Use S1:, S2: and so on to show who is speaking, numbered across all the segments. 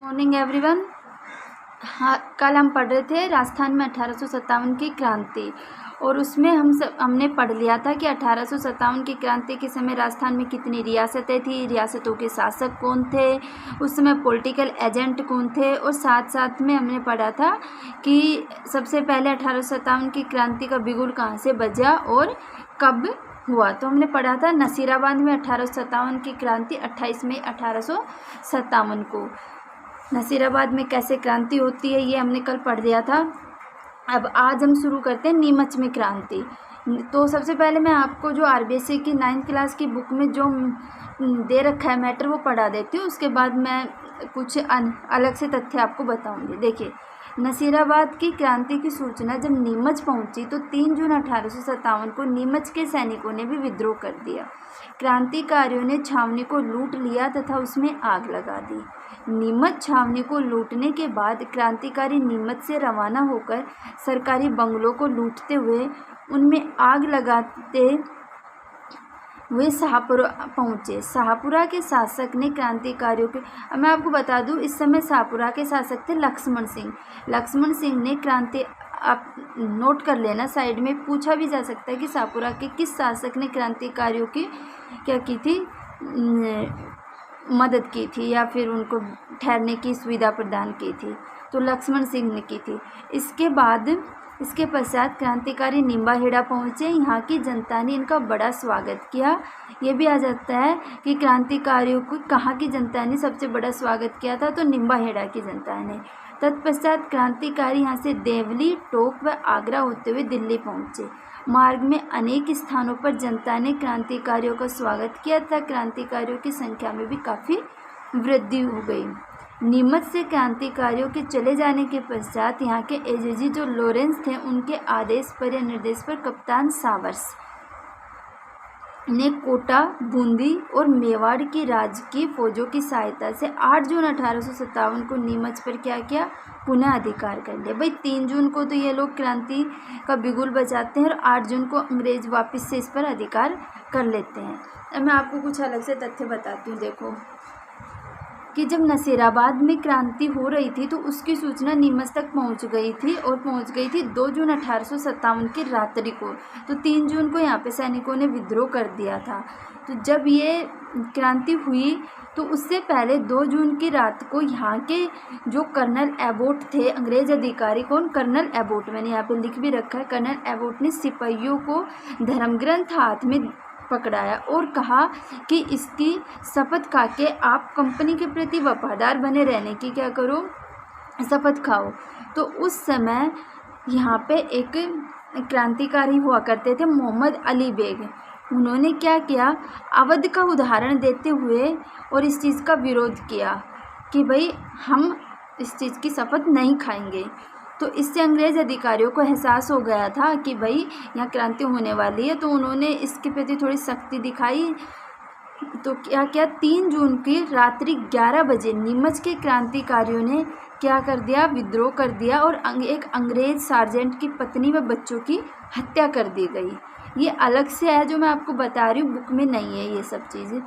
S1: Morning everyone. हाँ, कल हम पढ़ रहे थे राजस्थान में 1857 की क्रांति और उसमें हमने पढ़ लिया था कि 1857 की क्रांति के समय राजस्थान में कितनी रियासतें थी, रियासतों के शासक कौन थे, उस समय पॉलिटिकल एजेंट कौन थे, और साथ साथ में हमने पढ़ा था कि सबसे पहले 1857 की क्रांति का बिगुल कहाँ से बजा और कब हुआ। तो हमने पढ़ा था नसीराबाद में 1857 की क्रांति 28 मई 1857 को। नसीराबाद में कैसे क्रांति होती है ये हमने कल पढ़ लिया था। अब आज हम शुरू करते हैं नीमच में क्रांति। तो सबसे पहले मैं आपको जो आरबीएसई की 9th क्लास की बुक में जो दे रखा है मैटर वो पढ़ा देती हूँ, उसके बाद मैं कुछ अलग से तथ्य आपको बताऊंगी। देखिए, नसीराबाद की क्रांति की सूचना जब नीमच पहुंची तो 3 जून 1857 को नीमच के सैनिकों ने भी विद्रोह कर दिया। क्रांतिकारियों ने छावनी को लूट लिया तथा उसमें आग लगा दी। नीमच छावनी को लूटने के बाद क्रांतिकारी नीमच से रवाना होकर सरकारी बंगलों को लूटते हुए उनमें आग लगाते हुए शाहपुरा पहुँचे। शाहपुरा के शासक ने क्रांतिकारियों के अब मैं आपको बता दूं, इस समय शाहपुरा के शासक थे लक्ष्मण सिंह। लक्ष्मण सिंह ने क्रांति, आप नोट कर लेना, साइड में पूछा भी जा सकता है कि शाहपुरा के किस शासक ने क्रांतिकारियों की क्या की थी, मदद की थी या फिर उनको ठहरने की सुविधा प्रदान की थी। तो लक्ष्मण सिंह ने की थी। इसके पश्चात क्रांतिकारी निम्बाहेड़ा पहुँचे। यहाँ की जनता ने इनका बड़ा स्वागत किया। ये भी आ जाता है कि क्रांतिकारियों को कहाँ की जनता ने सबसे बड़ा स्वागत किया था, तो निम्बाहेड़ा की जनता ने। तत्पश्चात क्रांतिकारी यहाँ से देवली, टोंक व आगरा होते हुए दिल्ली पहुँचे। मार्ग में अनेक स्थानों पर जनता ने क्रांतिकारियों का स्वागत किया था। क्रांतिकारियों की संख्या में भी काफ़ी वृद्धि हो गई। नीमच से क्रांतिकारियों के चले जाने के पश्चात यहाँ के एजेजी जो लॉरेंस थे, उनके आदेश पर या निर्देश पर कप्तान सावर्स ने कोटा, बूंदी और मेवाड़ की राजकीय फौजों की सहायता से 8 जून 1857 को नीमच पर क्या किया, पुनः अधिकार कर लिया। भाई 3 जून को तो ये लोग क्रांति का बिगुल बजाते हैं और 8 जून को अंग्रेज वापस से इस पर अधिकार कर लेते हैं। अब मैं आपको कुछ अलग से तथ्य बताती हूँ। देखो कि जब नसीराबाद में क्रांति हो रही थी तो उसकी सूचना नीमच तक पहुंच गई थी और पहुंच गई थी 2 जून 1857 की रात्रि को। तो 3 जून को यहाँ पे सैनिकों ने विद्रोह कर दिया था। तो जब ये क्रांति हुई तो उससे पहले 2 जून की रात को यहाँ के जो कर्नल एबोट थे, अंग्रेज अधिकारी, कौन, कर्नल एबोट, मैंने यहाँ पे लिख भी रखा है, कर्नल एबोट ने सिपाहियों को धर्मग्रंथ हाथ में पकड़ाया और कहा कि इसकी शपथ खा के आप कंपनी के प्रति वफादार बने रहने की क्या करो, शपथ खाओ। तो उस समय यहाँ पे एक क्रांतिकारी हुआ करते थे मोहम्मद अली बेग। उन्होंने क्या किया, अवध का उदाहरण देते हुए और इस चीज़ का विरोध किया कि भाई हम इस चीज़ की शपथ नहीं खाएंगे। तो इससे अंग्रेज अधिकारियों को एहसास हो गया था कि भाई यहाँ क्रांति होने वाली है, तो उन्होंने इसके प्रति थोड़ी सख्ती दिखाई। तो क्या क्या 3 जून की रात्रि 11 बजे नीमच के क्रांतिकारियों ने क्या कर दिया, विद्रोह कर दिया और एक अंग्रेज सार्जेंट की पत्नी व बच्चों की हत्या कर दी गई। ये अलग से है जो मैं आपको बता रही हूँ, बुक में नहीं है ये सब चीज़ें,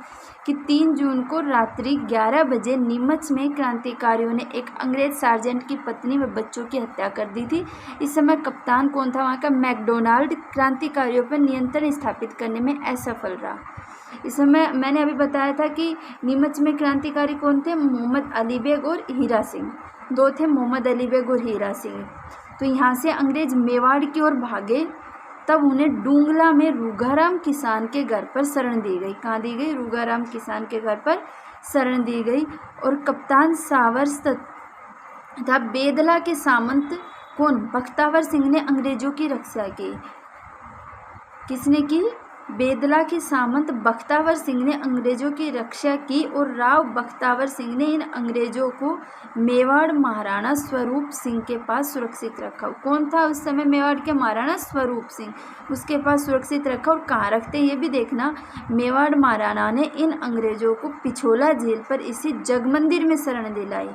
S1: कि 3 जून को रात्रि 11 बजे नीमच में क्रांतिकारियों ने एक अंग्रेज सार्जेंट की पत्नी व बच्चों की हत्या कर दी थी। इस समय कप्तान कौन था वहाँ का, मैकडोनाल्ड, क्रांतिकारियों पर नियंत्रण स्थापित करने में असफल रहा। इस समय मैंने अभी बताया था कि नीमच में क्रांतिकारी कौन थे, मोहम्मद अली बेग और हीरा सिंह, दो थे, मोहम्मद अली बेग और हीरा सिंह। तो यहाँ से अंग्रेज मेवाड़ की ओर भागे, तब उन्हें डूंगला में रूगाराम किसान के घर पर शरण दी गई। कहाँ दी गई, रूगाराम किसान के घर पर शरण दी गई। और कप्तान सावर्स तथा बेदला के सामंत कौन, बख्तावर सिंह ने अंग्रेजों की रक्षा की। किसने की, बेदला के सामंत बख्तावर सिंह ने अंग्रेजों की रक्षा की और राव बख्तावर सिंह ने इन अंग्रेजों को मेवाड़ महाराणा स्वरूप सिंह के पास सुरक्षित रखा। कौन था उस समय मेवाड़ के महाराणा, स्वरूप सिंह, उसके पास सुरक्षित रखा। और कहाँ रखते ये भी देखना, मेवाड़ महाराणा ने इन अंग्रेजों को पिछोला झील पर इसी जगमंदिर में शरण दिलाई।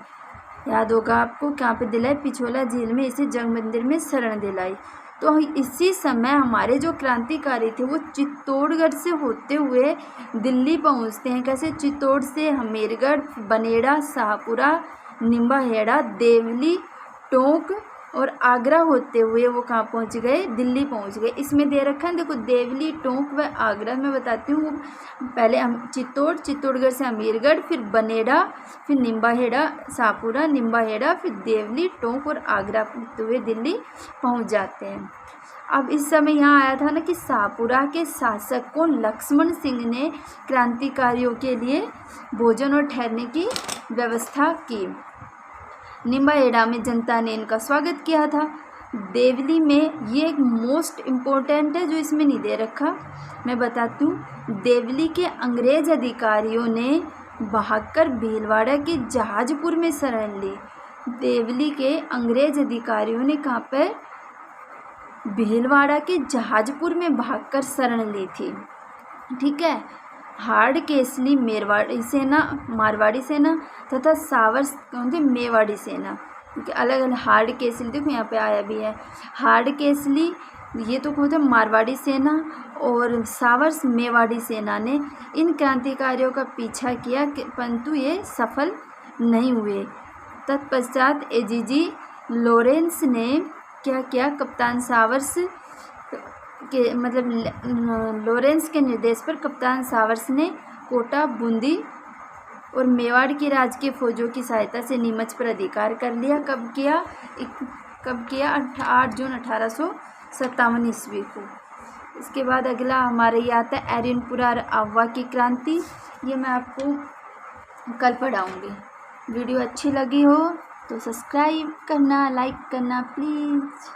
S1: याद होगा आपको, कहाँ पे दिलाई, पिछोला झील में इसी जगमंदिर में शरण दिलाई। तो इसी समय हमारे जो क्रांतिकारी थे वो चित्तौड़गढ़ से होते हुए दिल्ली पहुंचते हैं। कैसे, चित्तौड़ से हमीरगढ़, बनेड़ा, शाहपुरा, निम्बाहेड़ा, देवली, टोंक और आगरा होते हुए वो कहाँ पहुँच गए, दिल्ली पहुँच गए। इसमें दे रखा है देखो, देवली, टोंक व आगरा। मैं बताती हूँ, पहले हम चित्तौड़गढ़ से अमीरगढ़, फिर बनेड़ा, फिर निम्बाहेड़ा, शाहपुरा, निम्बाहेड़ा, फिर देवली, टोंक और आगरा होते हुए दिल्ली पहुँच जाते हैं। अब इस समय यहाँ आया था ना कि शाहपुरा के शासक को लक्ष्मण सिंह ने क्रांतिकारियों के लिए भोजन और ठहरने की व्यवस्था की। निम्बाहेड़ा में जनता ने इनका स्वागत किया था। देवली में ये एक मोस्ट इम्पोर्टेंट है जो इसमें नहीं दे रखा, मैं बताती हूँ। देवली के अंग्रेज अधिकारियों ने भागकर भीलवाड़ा के जहाजपुर में शरण ली। देवली के अंग्रेज अधिकारियों ने कहाँ पर, भीलवाड़ा के जहाजपुर में भागकर शरण ली थी। ठीक है। हार्ड केसली मारवाड़ी सेना तथा सावर कौन थे, मेवाड़ी सेना, क्योंकि अलग अलग हार्ड केसली देखो यहाँ पे आया भी है। हार्ड केसली ये तो कौन थे, मारवाड़ी सेना, और सावर्स मेवाड़ी सेना ने इन क्रांतिकारियों का पीछा किया परंतु ये सफल नहीं हुए। तत्पश्चात एजीजी लॉरेंस ने क्या किया, कप्तान सावर्स के लॉरेंस के निर्देश पर कप्तान सावर्स ने कोटा, बूंदी और मेवाड़ की राजकीय फौजों की सहायता से नीमच पर अधिकार कर लिया। कब किया 8 जून 1857 ईस्वी को। इसके बाद अगला हमारे ये आता है एरिनपुरा और आवा की क्रांति। ये मैं आपको कल पढ़ाऊँगी। वीडियो अच्छी लगी हो तो सब्सक्राइब करना, लाइक करना प्लीज़।